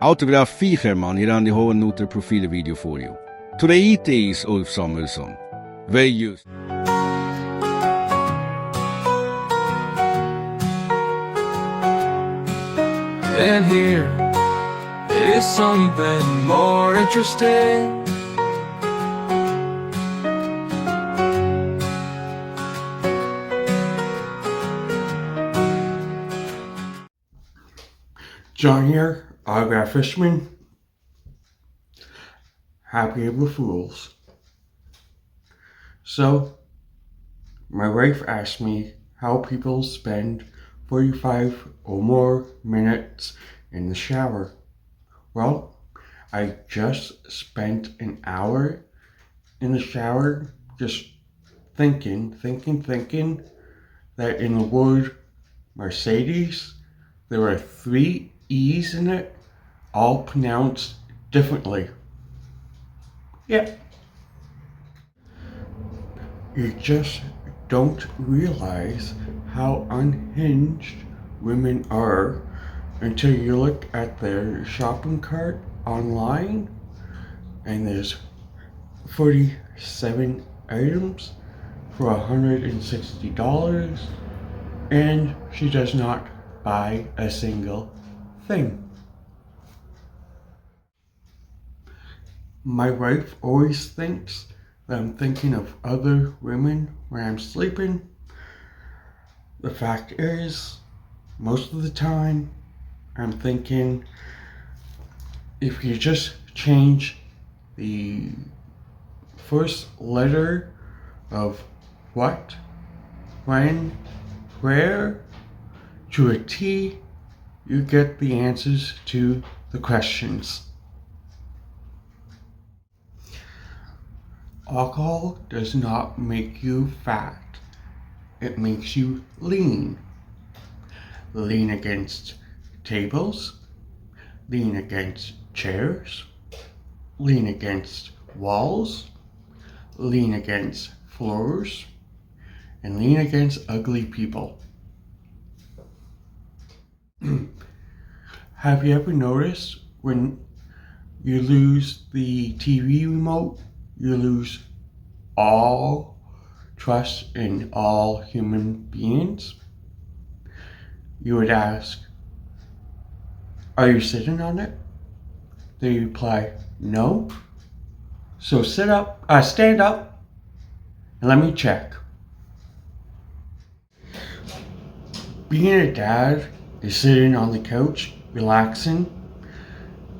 Alltid vill ha ficherman i den de har noter profilvideo for you. To the it is Ulf Samuelson. Very used. And here is something more interesting. John here, autograph fisherman. Happy April Fools. So, my wife asked me how people spend 45 or more minutes in the shower. Well, I just spent an hour in the shower just thinking that in the word Mercedes, there were 3 E's in it, all pronounced differently. Yeah. You just don't realize how unhinged women are until you look at their shopping cart online and there's 47 items for $160 and she does not buy a single thing. My wife always thinks that I'm thinking of other women when I'm sleeping. The fact is, most of the time, I'm thinking if you just change the first letter of what, when, where to a T, you get the answers to the questions. Alcohol does not make you fat. It makes you lean. Lean against tables, lean against chairs, lean against walls, lean against floors, and lean against ugly people. Have you ever noticed when you lose the TV remote, you lose all trust in all human beings? You would ask, are you sitting on it? They reply, no. So stand up, and let me check. Being a dad is sitting on the couch, relaxing,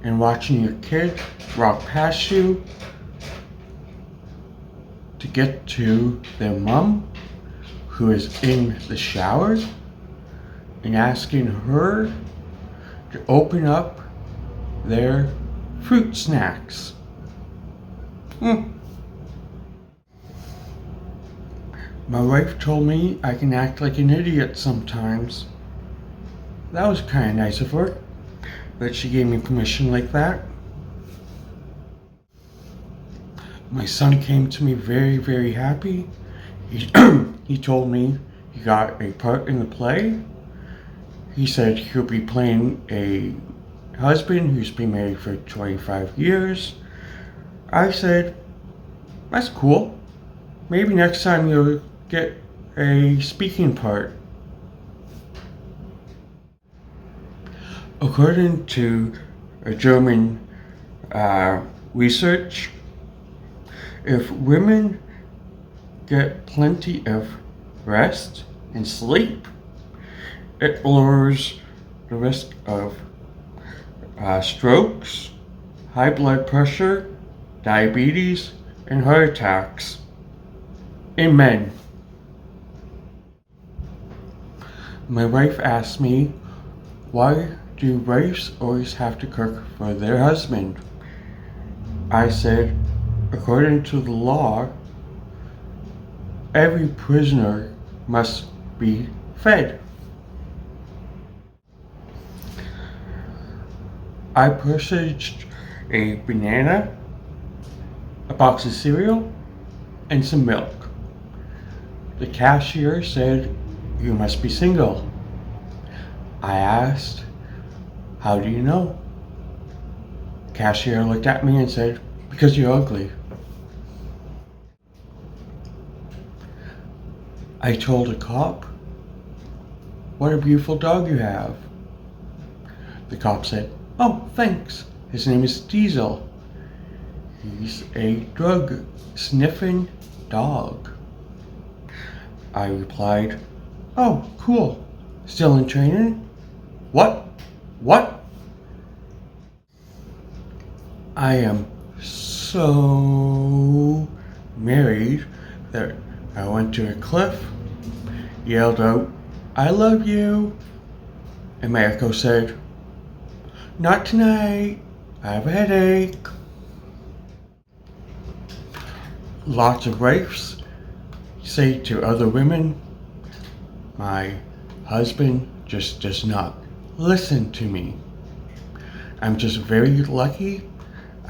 and watching your kid walk past you to get to their mom, who is in the shower, and asking her to open up their fruit snacks. My wife told me I can act like an idiot sometimes. That was kind of nice of her, that she gave me permission like that. My son came to me very, very happy. He told me he got a part in the play. He said he'll be playing a husband who's been married for 25 years. I said, that's cool. Maybe next time you'll get a speaking part. According to a German research, if women get plenty of rest and sleep, it lowers the risk of strokes, high blood pressure, diabetes, and heart attacks in men. My wife asked me, why do wives always have to cook for their husband? I said, according to the law, every prisoner must be fed. I purchased a banana, a box of cereal, and some milk. The cashier said, you must be single. I asked, how do you know? cashier looked at me and said, "Because you're ugly." I told a cop, "What a beautiful dog you have." The cop said, "Oh, thanks. His name is Diesel. He's a drug sniffing dog." I replied, "Oh, cool. Still in training? What? What?" I am so married that I went to a cliff, yelled out, "I love you," and my echo said, "Not tonight. I have a headache." Lots of wives say to other women, "My husband just does not listen to me." I'm just very lucky.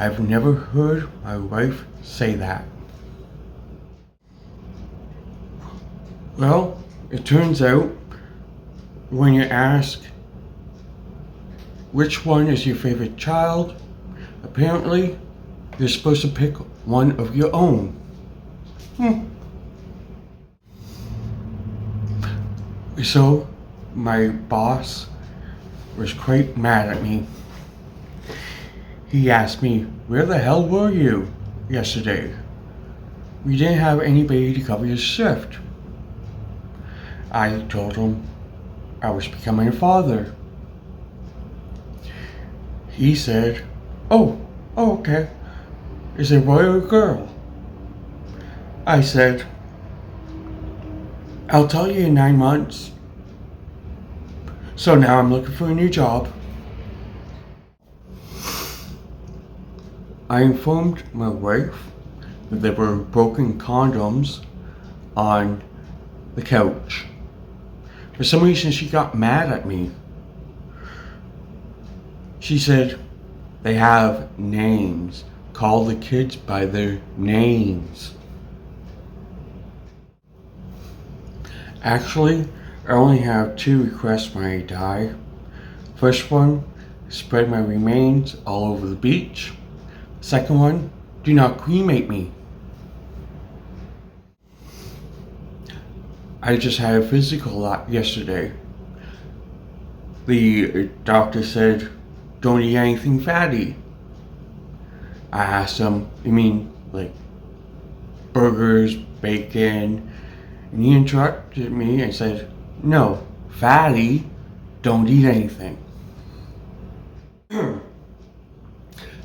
I've never heard my wife say that. Well, it turns out when you ask which one is your favorite child, apparently you're supposed to pick one of your own. So my boss was quite mad at me. He asked me, "Where the hell were you yesterday? We didn't have anybody to cover your shift." I told him I was becoming a father. He said, oh, okay. Is it a boy or a girl?" I said, "I'll tell you in 9 months." So now I'm looking for a new job. I informed my wife that there were broken condoms on the couch. For some reason, she got mad at me. She said, "They have names. Call the kids by their names." Actually, I only have 2 requests when I die. First one, spread my remains all over the beach. Second one, do not cremate me. I just had a physical yesterday. The doctor said, "Don't eat anything fatty." I asked him, "You mean like burgers, bacon?" And he interrupted me and said, "No, fatty, don't eat anything."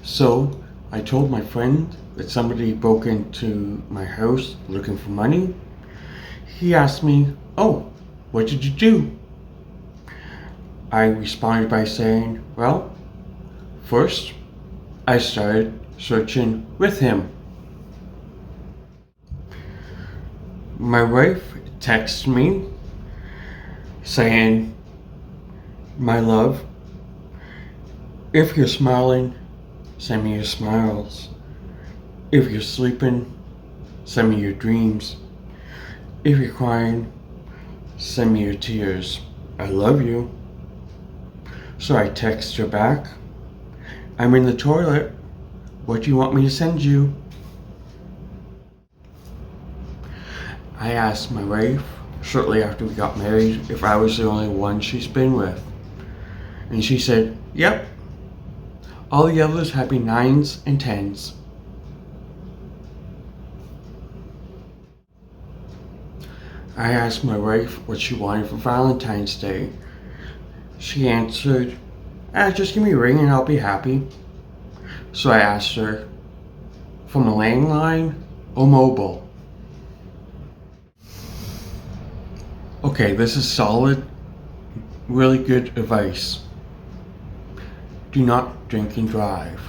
So I told my friend that somebody broke into my house looking for money. He asked me, "Oh, what did you do?" I responded by saying, "Well, first I started searching with him." My wife texted me saying, "My love, if you're smiling, send me your smiles. If you're sleeping, send me your dreams. If you're crying, send me your tears. I love you." So I text her back, "I'm in the toilet. What do you want me to send you?" I asked my wife shortly after we got married if I was the only one she's been with. And she said, "Yep. All the others have been 9s and 10s. I asked my wife what she wanted for Valentine's Day. She answered, "Just give me a ring and I'll be happy." So I asked her, from a landline or mobile? Okay, this is solid, really good advice. Do not drink and drive.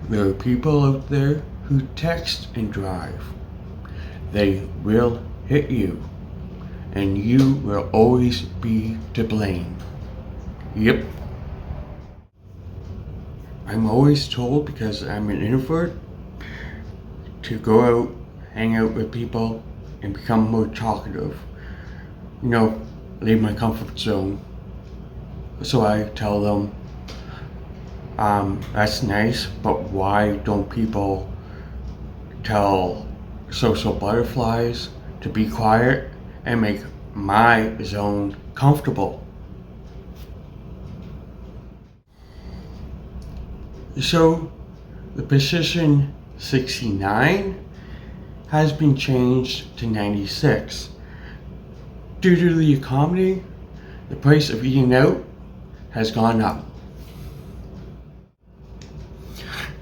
There are people out there who text and drive. They will hit you, and you will always be to blame. Yep. I'm always told, because I'm an introvert, to go out, hang out with people, and become more talkative. You know, leave my comfort zone. So I tell them, That's nice, but why don't people tell social butterflies to be quiet and make my zone comfortable? So the position 69 has been changed to 96. Due to the economy, the price of eating out has gone up.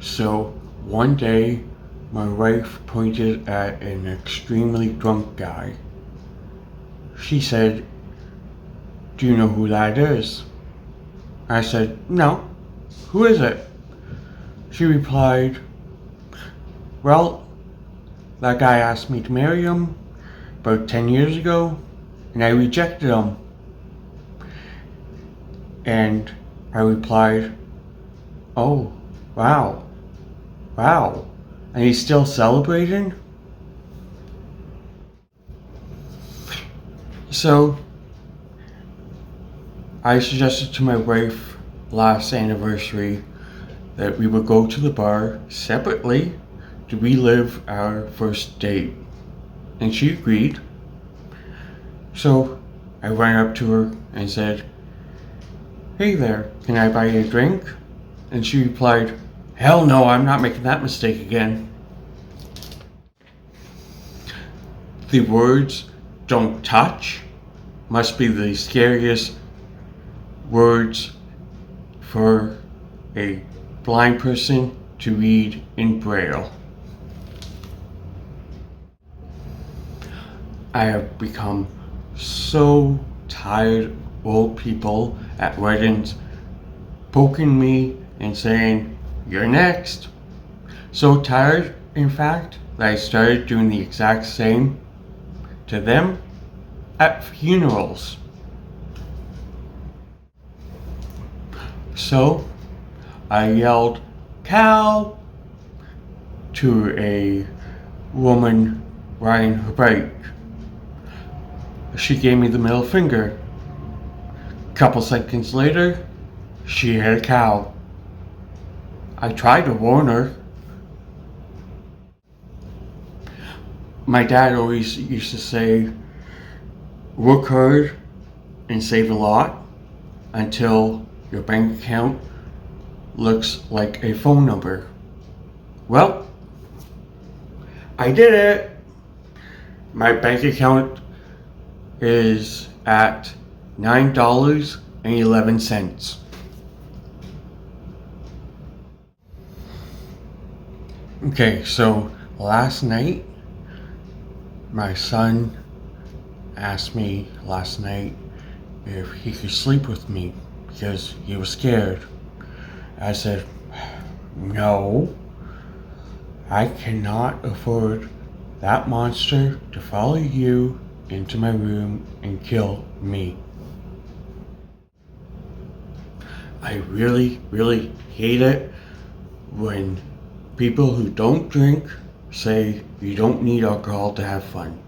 So one day, my wife pointed at an extremely drunk guy. She said, "Do you know who that is?" I said, "No. Who is it?" She replied, "Well, that guy asked me to marry him about 10 years ago, and I rejected him." And I replied, "Oh, wow. Wow. And he's still celebrating?" So I suggested to my wife last anniversary that we would go to the bar separately to relive our first date. And she agreed. So I went up to her and said, "Hey there, can I buy you a drink?" And she replied, "Hell no, I'm not making that mistake again." The words "don't touch" must be the scariest words for a blind person to read in Braille. I have become so tired of old people at weddings poking me and saying, "You're next." So tired, in fact, that I started doing the exact same to them at funerals. So I yelled, "Cow!" to a woman riding her bike. She gave me the middle finger. A couple seconds later, she hit a cow. I tried to warn her. My dad always used to say, "Work hard and save a lot until your bank account looks like a phone number." Well, I did it. My bank account is at $9.11. Okay, so last night, my son asked me last night if he could sleep with me because he was scared. I said, "No, I cannot afford that monster to follow you into my room and kill me." I really, really hate it when people who don't drink say you don't need alcohol to have fun.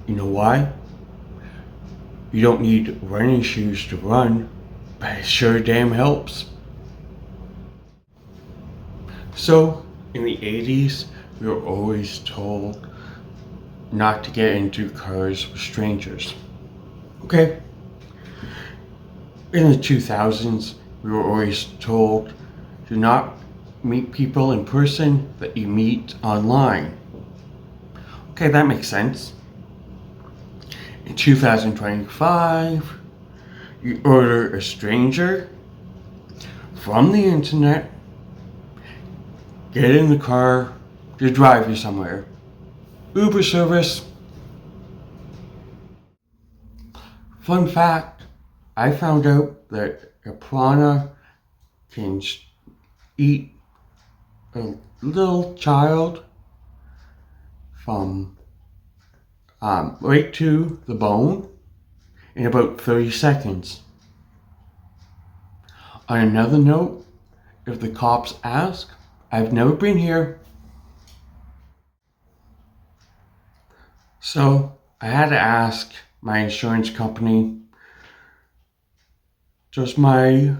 You know why? You don't need running shoes to run, but it sure damn helps. So, in the 80s, we were always told not to get into cars with strangers. Okay. In the 2000s, we were always told do not meet people in person that you meet online. Okay, that makes sense. In 2025, you order a stranger from the internet, get in the car to drive you somewhere. Uber service. Fun fact, I found out that a piranha can eat a little child from right to the bone in about 30 seconds. On another note, if the cops ask, I've never been here. So I had to ask my insurance company, does my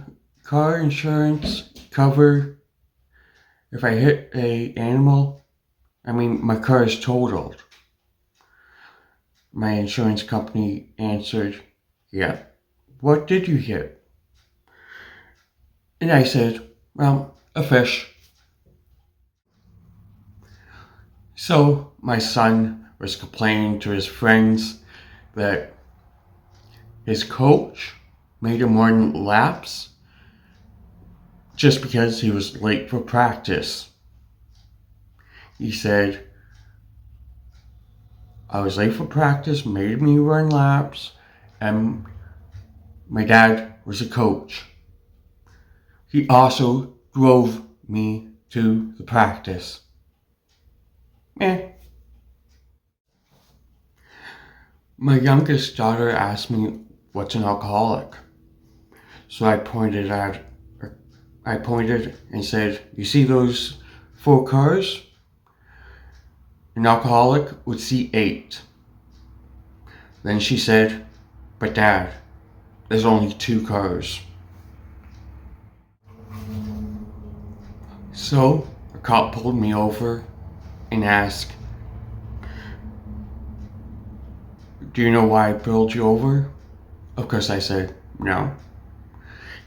car insurance cover if I hit a animal? I mean, my car is totaled. My insurance company answered, yeah. What did you hit? And I said, well, a fish. So my son was complaining to his friends that his coach made him run laps just because he was late for practice. He said, I was late for practice, made me run laps, and my dad was a coach. He also drove me to the practice. My youngest daughter asked me what's an alcoholic. So I pointed and said, you see those 4 cars? An alcoholic would see 8. Then she said, but Dad, there's only 2 cars. So a cop pulled me over and asked, do you know why I pulled you over? Of course I said, no.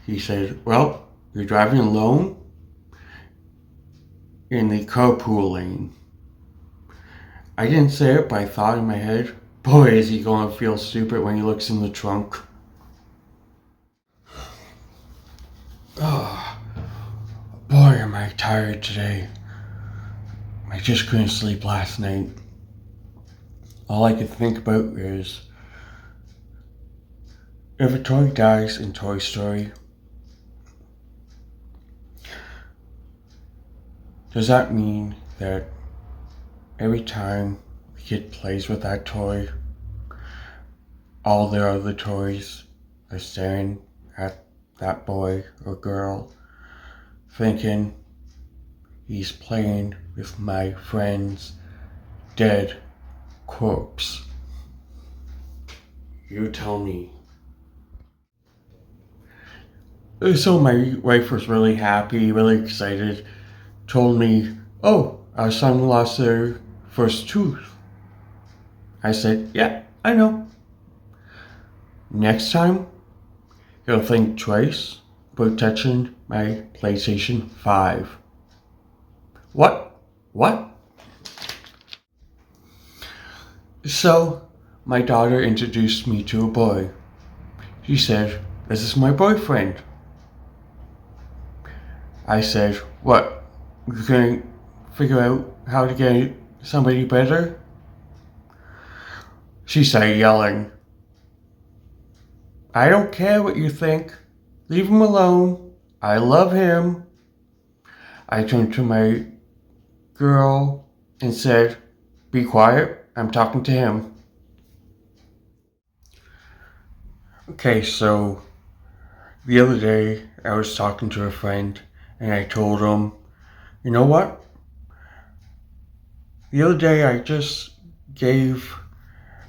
He said, well, you're driving alone in the carpool lane. I didn't say it, but I thought in my head, boy, is he going to feel stupid when he looks in the trunk. Oh, boy, am I tired today. I just couldn't sleep last night. All I could think about is, if a toy dies in Toy Story, does that mean that every time the kid plays with that toy, all the other toys are staring at that boy or girl, thinking he's playing with my friend's dead corpse? You tell me. So my wife was really happy, really excited, told me, oh, our son lost their first tooth. I said, yeah, I know. Next time, he'll think twice about touching my PlayStation 5. What? So, my daughter introduced me to a boy. She said, this is my boyfriend. I said, what? You couldn't figure out how to get somebody better? She started yelling, I don't care what you think. Leave him alone. I love him. I turned to my girl and said, be quiet. I'm talking to him. Okay, so the other day I was talking to a friend and I told him, you know what? The other day I just gave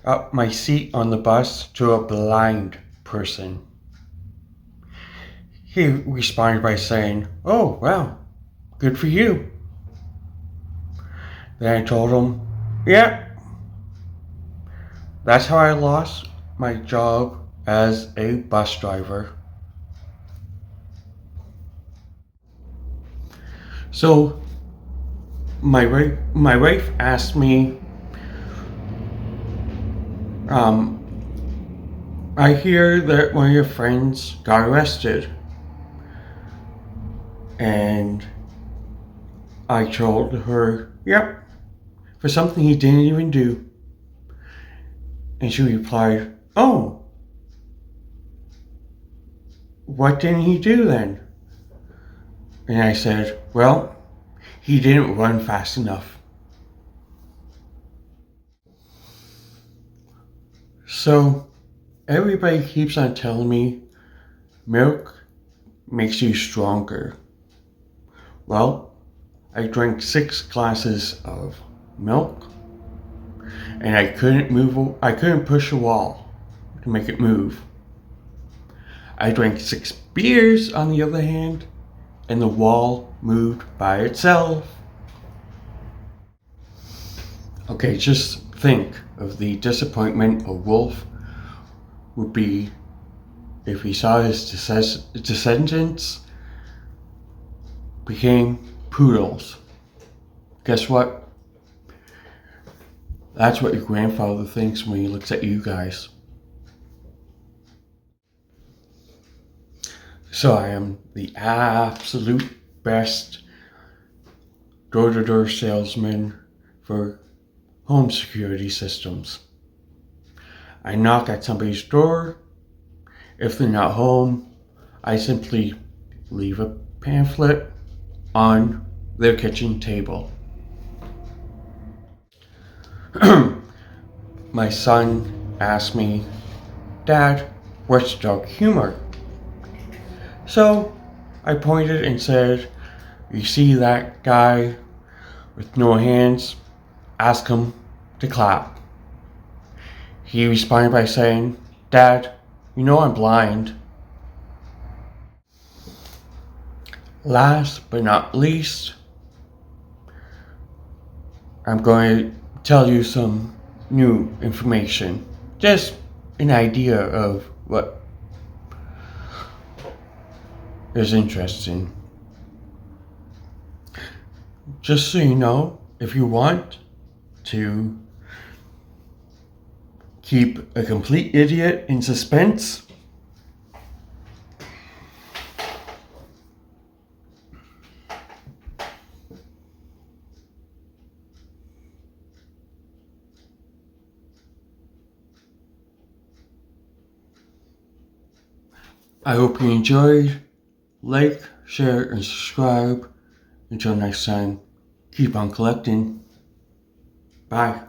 up my seat on the bus to a blind person. He responded by saying, oh, wow, good for you. Then I told him, yeah, that's how I lost my job as a bus driver. So my wife asked me, I hear that one of your friends got arrested. And I told her, yep, for something he didn't even do. And she replied, oh, what didn't he do then? And I said, well, he didn't run fast enough. So everybody keeps on telling me milk makes you stronger. Well, I drank 6 glasses of milk and I couldn't push a wall to make it move. I drank 6 beers, on the other hand, and the wall moved by itself. Okay, just think of the disappointment a wolf would be if he saw his descendants became poodles. Guess what? That's what your grandfather thinks when he looks at you guys. So I am the absolute best door-to-door salesman for home security systems. I knock at somebody's door. If they're not home, I simply leave a pamphlet on their kitchen table. My son asked me, "Dad, what's dark humor?" So I pointed and said, "You see that guy with no hands? Ask him to clap." He responded by saying, "Dad, you know I'm blind." Last but not least, I'm going to tell you some new information. Just an idea of what is interesting. Just so you know, if you want to keep a complete idiot in suspense, I hope you enjoyed. Like, share, and subscribe. Until next time, keep on collecting. Bye.